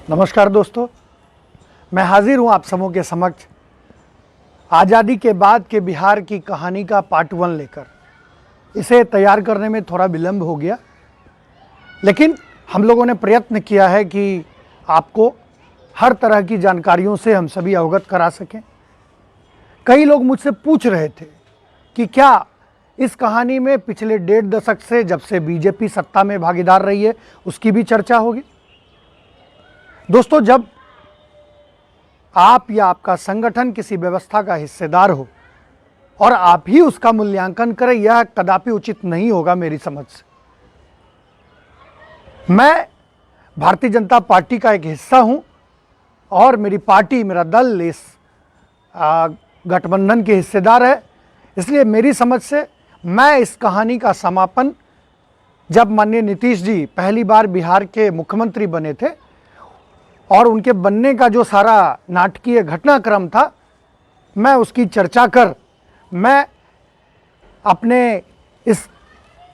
नमस्कार दोस्तों, मैं हाजिर हूं आप सबों के समक्ष आज़ादी के बाद के बिहार की कहानी का पार्ट 1 लेकर। इसे तैयार करने में थोड़ा विलंब हो गया, लेकिन हम लोगों ने प्रयत्न किया है कि आपको हर तरह की जानकारियों से हम सभी अवगत करा सकें। कई लोग मुझसे पूछ रहे थे कि क्या इस कहानी में पिछले 1.5 दशक से जब से बीजेपी सत्ता में भागीदार रही है उसकी भी चर्चा होगी। दोस्तों, जब आप या आपका संगठन किसी व्यवस्था का हिस्सेदार हो और आप ही उसका मूल्यांकन करें, यह कदापि उचित नहीं होगा मेरी समझ से। मैं भारतीय जनता पार्टी का एक हिस्सा हूं और मेरी पार्टी, मेरा दल इस गठबंधन के हिस्सेदार है। इसलिए मेरी समझ से मैं इस कहानी का समापन जब माननीय नीतीश जी पहली बार बिहार के मुख्यमंत्री बने थे और उनके बनने का जो सारा नाटकीय घटनाक्रम था, मैं उसकी चर्चा कर मैं अपने इस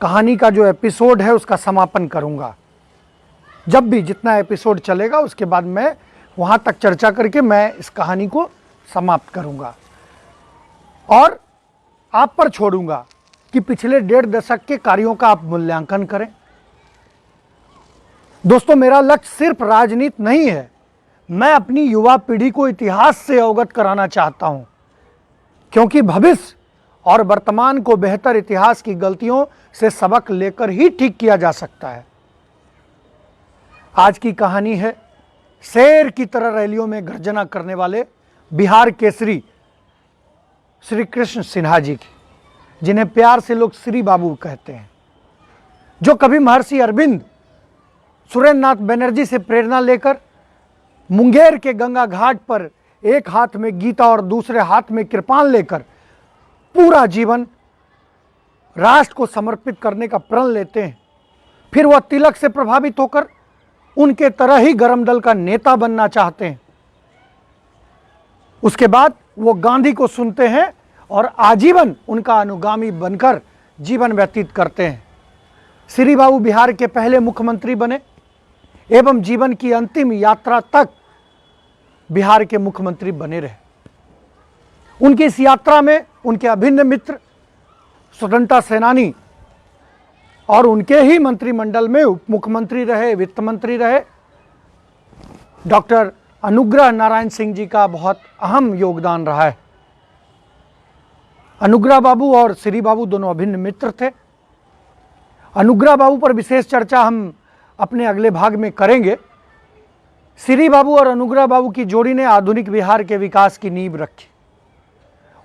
कहानी का जो एपिसोड है उसका समापन करूंगा। जब भी जितना एपिसोड चलेगा उसके बाद मैं वहां तक चर्चा करके मैं इस कहानी को समाप्त करूंगा और आप पर छोड़ूंगा कि पिछले 1.5 दशक के कार्यों का आप मूल्यांकन करें। दोस्तों, मेरा लक्ष्य सिर्फ राजनीति नहीं है, मैं अपनी युवा पीढ़ी को इतिहास से अवगत कराना चाहता हूं, क्योंकि भविष्य और वर्तमान को बेहतर इतिहास की गलतियों से सबक लेकर ही ठीक किया जा सकता है। आज की कहानी है शेर की तरह रैलियों में गर्जना करने वाले बिहार केसरी श्री कृष्ण सिन्हा जी की, जिन्हें प्यार से लोग श्री बाबू कहते हैं, जो कभी महर्षि अरविंद, सुरेंद्र नाथ बनर्जी से प्रेरणा लेकर मुंगेर के गंगा घाट पर एक हाथ में गीता और दूसरे हाथ में कृपाण लेकर पूरा जीवन राष्ट्र को समर्पित करने का प्रण लेते हैं। फिर वह तिलक से प्रभावित होकर उनके तरह ही गरम दल का नेता बनना चाहते हैं। उसके बाद वो गांधी को सुनते हैं और आजीवन उनका अनुगामी बनकर जीवन व्यतीत करते हैं। श्री बाबू बिहार के पहले मुख्यमंत्री बने एवं जीवन की अंतिम यात्रा तक बिहार के मुख्यमंत्री बने रहे। उनकी इस यात्रा में उनके अभिन्न मित्र, स्वतंत्रता सेनानी और उनके ही मंत्रिमंडल में उप मुख्यमंत्री रहे, वित्त मंत्री रहे, डॉक्टर अनुग्रह नारायण सिंह जी का बहुत अहम योगदान रहा है। अनुग्रह बाबू और श्री बाबू दोनों अभिन्न मित्र थे। अनुग्रह बाबू पर विशेष चर्चा हम अपने अगले भाग में करेंगे। श्री बाबू और अनुग्रह बाबू की जोड़ी ने आधुनिक बिहार के विकास की नींव रखी।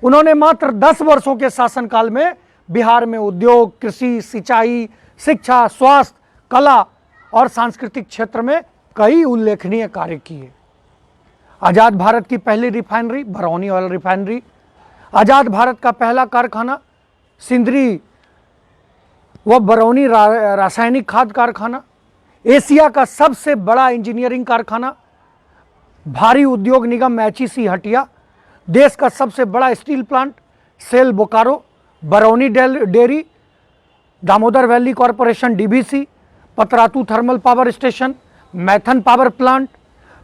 उन्होंने मात्र 10 वर्षों के शासनकाल में बिहार में उद्योग, कृषि, सिंचाई, शिक्षा, स्वास्थ्य, कला और सांस्कृतिक क्षेत्र में कई उल्लेखनीय कार्य किए। आजाद भारत की पहली रिफाइनरी बरौनी ऑयल रिफाइनरी, आजाद भारत का पहला कारखाना सिंदरी व बरौनी रासायनिक खाद कारखाना, एशिया का सबसे बड़ा इंजीनियरिंग कारखाना, भारी उद्योग निगम एचईसी हटिया, देश का सबसे बड़ा steel plant SAIL Bokaro, Barauni dairy, Damodar valley corporation DVC, Patratu thermal power station, Maithon power plant,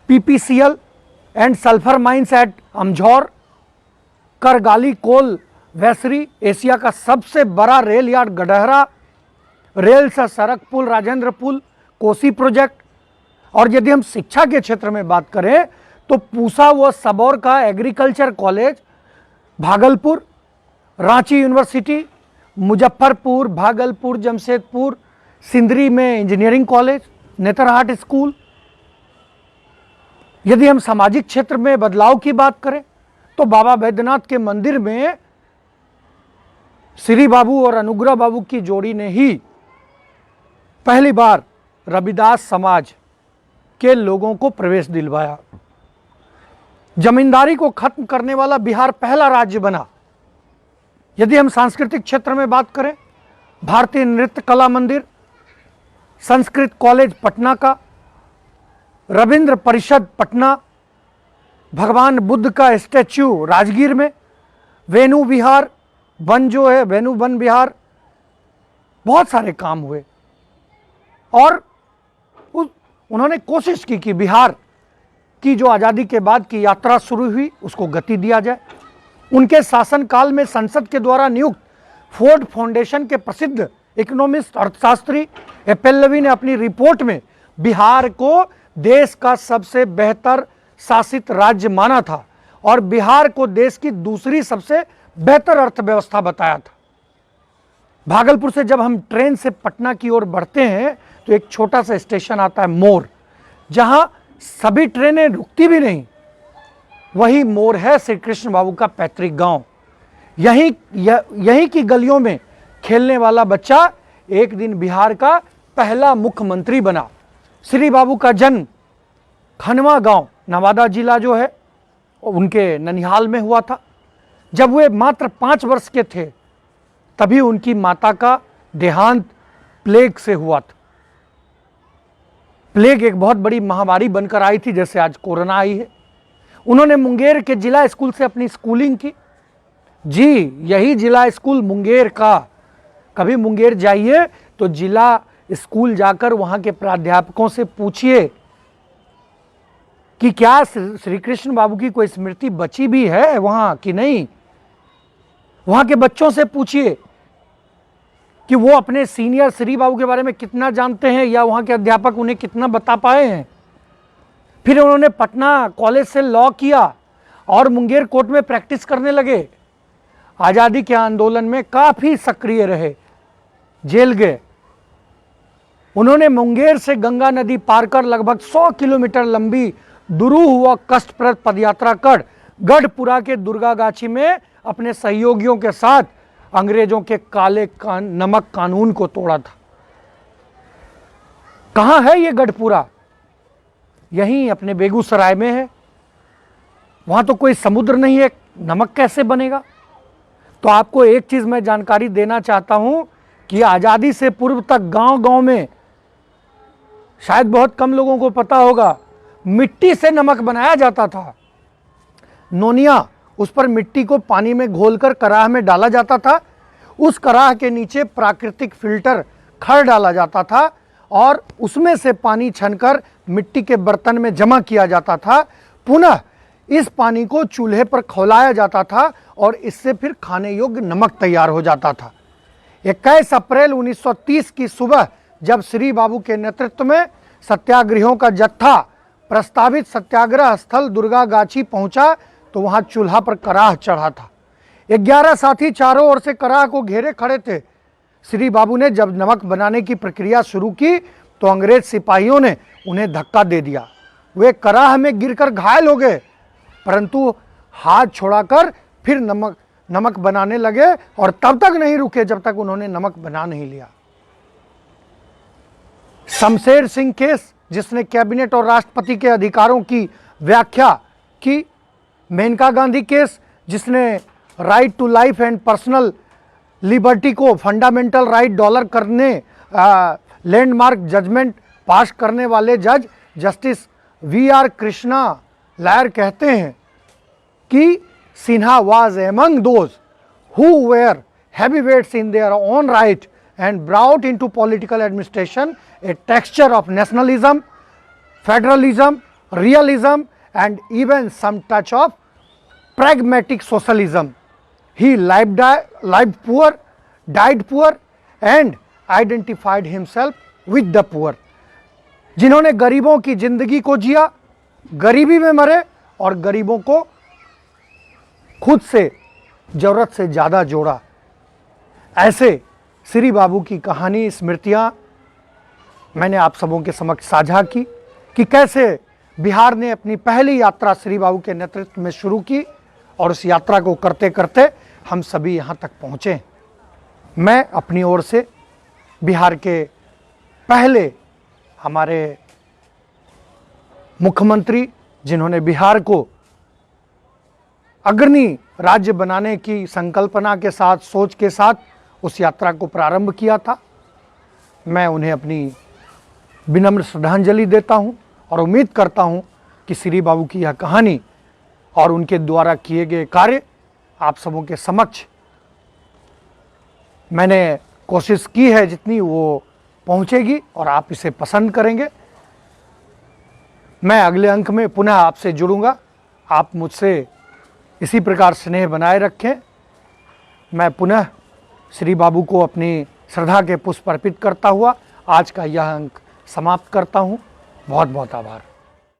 PPCL and sulphur mines at Amjhore, Kargali coal washery, Asia का सबसे बड़ा रेल यार्ड गडहरा, रेल से सड़क पुल राजेंद्र पुल, कोसी प्रोजेक्ट। और यदि हम शिक्षा के क्षेत्र में बात करें तो पूसा व सबौर का agriculture college, Bhagalpur, Ranchi university, Muzaffarpur, Bhagalpur, Jamshedpur, Sindri में इंजीनियरिंग कॉलेज, नेतरहाट स्कूल। यदि हम सामाजिक क्षेत्र में बदलाव की बात करें तो बाबा बैद्यनाथ के मंदिर में श्री बाबू और अनुग्रह बाबू की जोड़ी ने ही पहली बार रविदास समाज के लोगों को प्रवेश दिलवाया। जमींदारी को खत्म करने वाला बिहार पहला राज्य बना। यदि हम सांस्कृतिक क्षेत्र में बात करें, भारतीय नृत्य कला मंदिर, संस्कृत कॉलेज पटना का, रविंद्र परिषद पटना, भगवान बुद्ध का स्टैच्यू राजगीर में, वेणु विहार वन जो है वेणु वन विहार, बहुत सारे काम हुए। और उन्होंने कोशिश की कि बिहार की जो आज़ादी के बाद की यात्रा शुरू हुई उसको गति दिया जाए। उनके शासनकाल में संसद के द्वारा नियुक्त फोर्ड फाउंडेशन के प्रसिद्ध इकोनॉमिस्ट अर्थशास्त्री एपेल्लवी ने अपनी रिपोर्ट में बिहार को देश का सबसे बेहतर शासित राज्य माना था और बिहार को देश की दूसरी सबसे बेहतर अर्थव्यवस्था बताया था। भागलपुर से जब हम ट्रेन से पटना की ओर बढ़ते हैं तो एक छोटा सा स्टेशन आता है मोर, जहां सभी ट्रेनें रुकती भी नहीं। वही मोर है श्री कृष्ण बाबू का पैतृक गांव। यहीं की गलियों में खेलने वाला बच्चा एक दिन बिहार का पहला मुख्यमंत्री बना। श्री बाबू का जन्म खनवा गांव, नवादा जिला जो है, उनके ननिहाल में हुआ था। जब वे मात्र 5 वर्ष के थे तभी उनकी माता का देहांत प्लेग से हुआ था। प्लेग एक बहुत बड़ी महामारी बनकर आई थी, जैसे आज कोरोना आई है। उन्होंने मुंगेर के जिला स्कूल से अपनी स्कूलिंग की। जी, यही जिला स्कूल मुंगेर का। कभी मुंगेर जाइए तो जिला स्कूल जाकर वहां के प्राध्यापकों से पूछिए कि क्या श्री कृष्ण बाबू की कोई स्मृति बची भी है वहां कि नहीं। वहां के बच्चों से पूछिए कि वो अपने सीनियर श्री बाबू के बारे में कितना जानते हैं या वहां के अध्यापक उन्हें कितना बता पाए हैं। फिर उन्होंने पटना कॉलेज से लॉ किया और मुंगेर कोर्ट में प्रैक्टिस करने लगे। आज़ादी के आंदोलन में काफ़ी सक्रिय रहे, जेल गए। उन्होंने मुंगेर से गंगा नदी पार कर लगभग 100 किलोमीटर लंबी दुरूह व कष्टप्रद पदयात्रा कर गढ़पुरा के दुर्गागाछी में अपने सहयोगियों के साथ अंग्रेजों के काले नमक कानून को तोड़ा था। कहाँ है ये गढ़पुरा? यहीं अपने बेगूसराय में है। वहां तो कोई समुद्र नहीं है, नमक कैसे बनेगा? तो आपको एक चीज मैं जानकारी देना चाहता हूं कि आजादी से पूर्व तक गांव-गांव में, शायद बहुत कम लोगों को पता होगा, मिट्टी से नमक बनाया जाता था। नोनिया, उस पर मिट्टी को पानी में घोलकर कराह में डाला जाता था। उस कराह के नीचे प्राकृतिक फिल्टर खड़ डाला जाता था और उसमें से पानी छनकर मिट्टी के बर्तन में जमा किया जाता था। पुनः इस पानी को चूल्हे पर खौलाया जाता था और इससे फिर खाने योग्य नमक तैयार हो जाता था। 21 अप्रैल 1930 की सुबह जब श्री बाबू के नेतृत्व में सत्याग्रहियों का जत्था प्रस्तावित सत्याग्रह स्थल दुर्गागाछी पहुंचा तो वहां चूल्हा पर कराह चढ़ा था। 11 साथी चारों ओर से कराह को घेरे खड़े थे। श्री बाबू ने जब नमक बनाने की प्रक्रिया शुरू की तो अंग्रेज सिपाहियों ने उन्हें धक्का दे दिया। वे कराह में गिरकर घायल हो गए, परंतु हाथ छोड़ाकर फिर नमक बनाने लगे और तब तक नहीं रुके जब तक उन्होंने नमक बना नहीं लिया। शमशेर सिंह केस, जिसने कैबिनेट और राष्ट्रपति के अधिकारों की व्याख्या की। मेनका गांधी केस, जिसने right to life and personal liberty को फंडामेंटल राइट डॉलर करने लैंडमार्क जजमेंट पास करने वाले जज जस्टिस वी.आर. कृष्णा लायर कहते हैं कि Sinha was among those who were heavyweights in their own right and brought into political administration a texture of nationalism, federalism, realism and even some touch of pragmatic socialism. He lived poor, died poor and identified himself with the poor. जिन्होंने गरीबों की जिंदगी को जिया, गरीबी में मरे और गरीबों को खुद से जरूरत से ज़्यादा जोड़ा। ऐसे श्री बाबू की कहानी, स्मृतियाँ मैंने आप सबों के समक्ष साझा की कि कैसे बिहार ने अपनी पहली यात्रा श्री बाबू के नेतृत्व में शुरू की और उस यात्रा को करते करते हम सभी यहाँ तक पहुँचे। मैं अपनी ओर से बिहार के पहले हमारे मुख्यमंत्री, जिन्होंने बिहार को अग्रणी राज्य बनाने की संकल्पना के साथ, सोच के साथ उस यात्रा को प्रारंभ किया था, मैं उन्हें अपनी विनम्र श्रद्धांजलि देता हूं और उम्मीद करता हूं कि श्री बाबू की यह कहानी और उनके द्वारा किए गए कार्य आप सबों के समक्ष मैंने कोशिश की है जितनी वो पहुंचेगी और आप इसे पसंद करेंगे। मैं अगले अंक में पुनः आपसे जुड़ूंगा। आप मुझसे इसी प्रकार स्नेह बनाए रखें। मैं पुनः श्री बाबू को अपनी श्रद्धा के पुष्प अर्पित करता हुआ आज का यह अंक समाप्त करता हूँ। बहुत बहुत आभार।